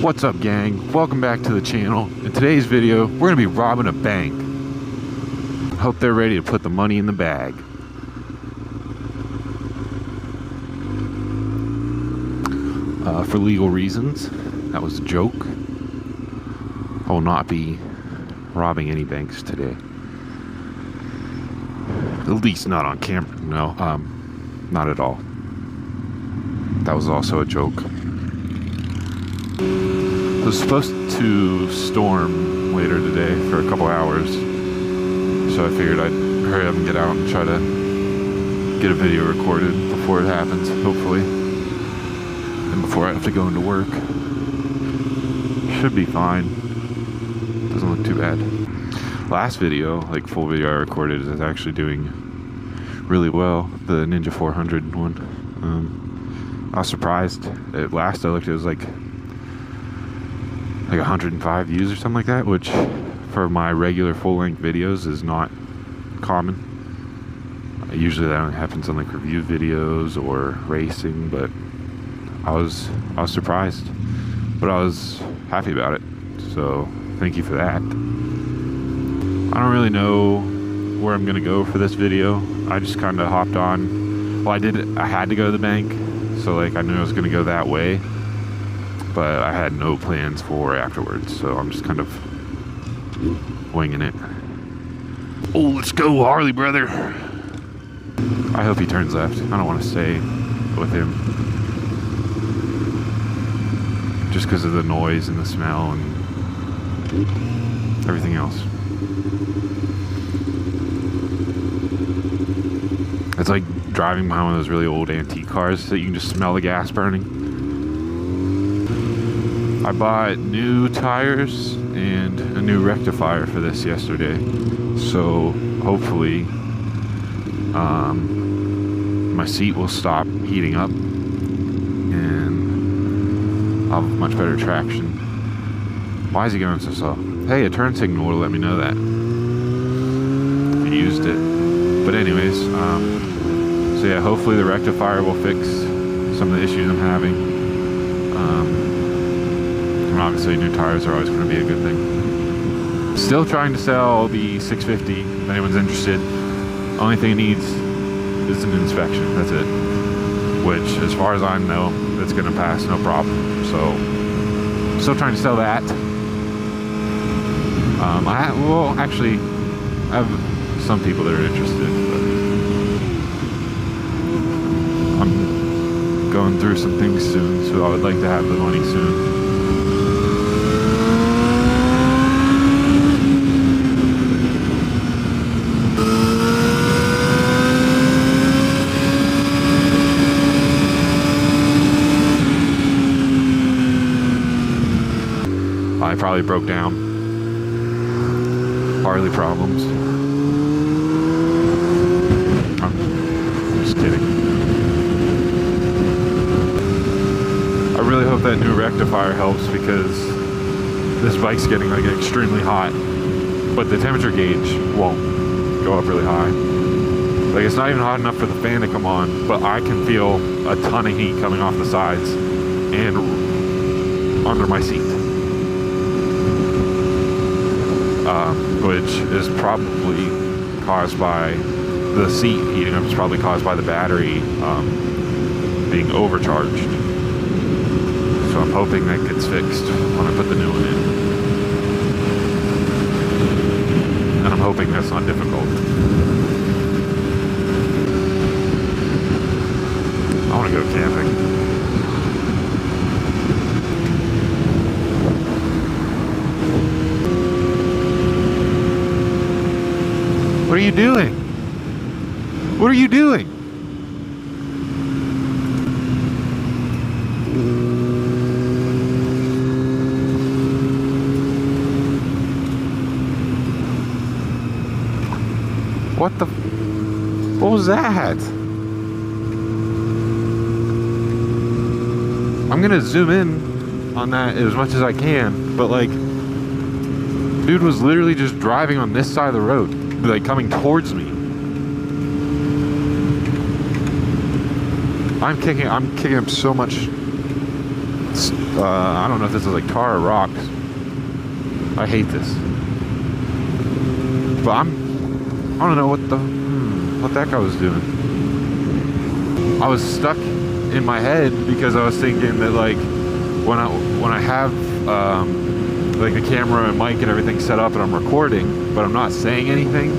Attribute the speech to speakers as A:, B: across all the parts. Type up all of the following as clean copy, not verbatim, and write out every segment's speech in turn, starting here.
A: What's up, gang? Welcome back to the channel. In today's video, we're gonna be robbing a bank. Hope they're ready to put the money in the bag. For legal reasons, that was a joke. I will not be robbing any banks today. At least not on camera. No, not at all. That was also a joke. It was supposed to storm later today for a couple hours, so I figured I'd hurry up and get out and try to get a video recorded before it happens, hopefully, and before I have to go into work. Should be fine. Doesn't look too bad. Last video, like full video I recorded, is actually doing really well. The Ninja 400 one. I was surprised. At last I looked, it was like 105 views or something like that, which for my regular full-length videos is not common. Usually that only happens on like review videos or racing, but I was surprised, but I was happy about it, so thank you for that. I don't really know where I'm gonna go for this video. I just kind of hopped on. Well, I had to go to the bank, so like I knew I was gonna go that way, but I had no plans for afterwards, so I'm just kind of winging it. Oh, let's go, Harley brother. I hope he turns left. I don't want to stay with him just because of the noise and the smell and everything else. It's like driving behind one of those really old antique cars that you can just smell the gas burning. I bought new tires and a new rectifier for this yesterday, so hopefully my seat will stop heating up and I'll have much better traction. Why is he going so slow? Hey, a turn signal will let me know that. I used it. But anyways, so yeah, hopefully the rectifier will fix some of the issues I'm having. And obviously new tires are always going to be a good thing. Still trying to sell the 650 if anyone's interested. Only thing it needs is an inspection, that's it. Which, as far as I know, it's going to pass no problem. So, still trying to sell that. Well, actually, I have some people that are interested, but I'm going through some things soon, so I would like to have the money soon. I probably broke down. Harley problems. I'm just kidding. I really hope that new rectifier helps because this bike's getting like extremely hot, but the temperature gauge won't go up really high. Like it's not even hot enough for the fan to come on, but I can feel a ton of heat coming off the sides and under my seat. Which is probably caused by the seat heating up. It's probably caused by the battery being overcharged. So I'm hoping that gets fixed when I put the new one in. And I'm hoping that's not difficult. I want to go camping. What are you doing? What are you doing? What the? What was that? I'm gonna zoom in on that as much as I can, but like, dude was literally just driving on this side of the road. Like coming towards me. I'm kicking up so much I don't know if this is like tar or rocks. I hate this. But I don't know what that guy was doing. I was stuck in my head because I was thinking that like when I have like the camera and mic and everything set up and I'm recording, but I'm not saying anything,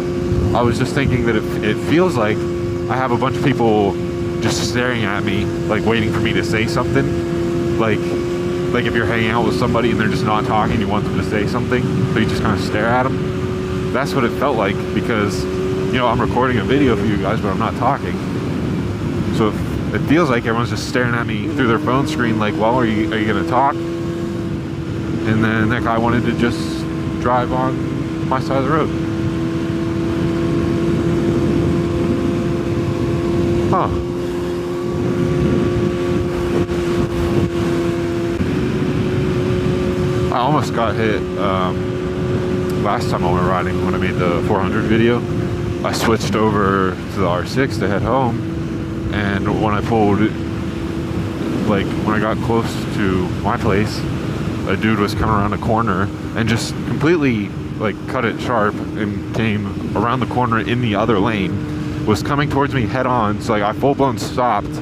A: I was just thinking that it feels like I have a bunch of people just staring at me, like waiting for me to say something. Like if you're hanging out with somebody and they're just not talking, you want them to say something, so you just kind of stare at them. That's what it felt like, because, you know, I'm recording a video for you guys, but I'm not talking. So it feels like everyone's just staring at me through their phone screen, like, well, are you gonna talk? And then that guy wanted to just drive on my side of the road. Huh. I almost got hit last time I went riding when I made the 400 video. I switched over to the R6 to head home, and when I pulled, like when I got close to my place, a dude was coming around a corner and just completely like cut it sharp and came around the corner in the other lane, was coming towards me head on. So like I full blown stopped.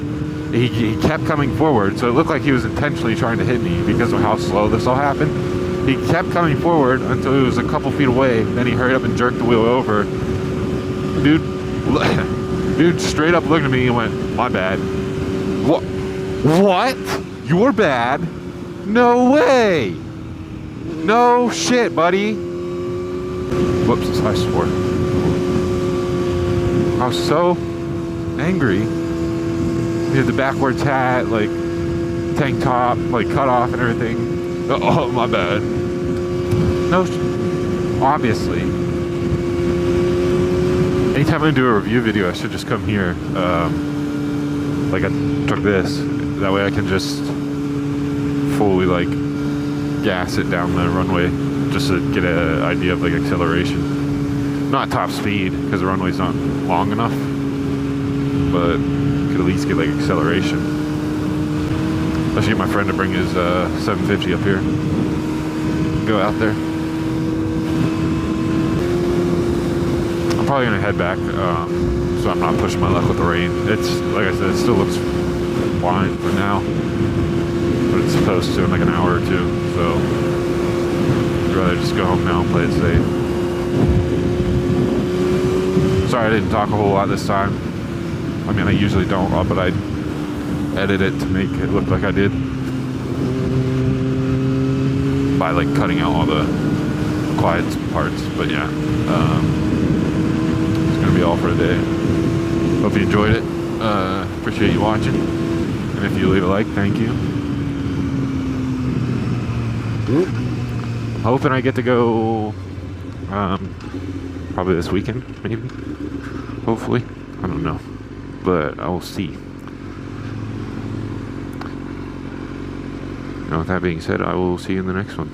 A: He kept coming forward, so it looked like he was intentionally trying to hit me because of how slow this all happened. He kept coming forward until he was a couple feet away, then he hurried up and jerked the wheel over. Dude straight up looked at me and went, "My bad." What? You're bad? No way! No shit, buddy. Whoops, I swore. I was so angry. He had the backwards hat, like tank top, like cut off and everything. Oh, my bad. No, obviously. Anytime I do a review video, I should just come here. Like I took this. That way I can just fully like gas it down the runway, just to get an idea of like acceleration. Not top speed, because the runway's not long enough, but could at least get like acceleration. I should get my friend to bring his 750 up here. Go out there. I'm probably gonna head back, so I'm not pushing my luck with the rain. It's like I said, it still looks fine for now, but it's supposed to in like an hour or two. So I'd rather just go home now and play it safe. Sorry I didn't talk a whole lot this time. I mean, I usually don't, but I edit it to make it look like I did by like cutting out all the quiet parts. But yeah, it's gonna be all for today. Hope you enjoyed it. Appreciate you watching, and if you leave a like, thank you. Hoping I get to go probably this weekend, maybe, hopefully. I don't know, but I will see. And with that being said, I will see you in the next one.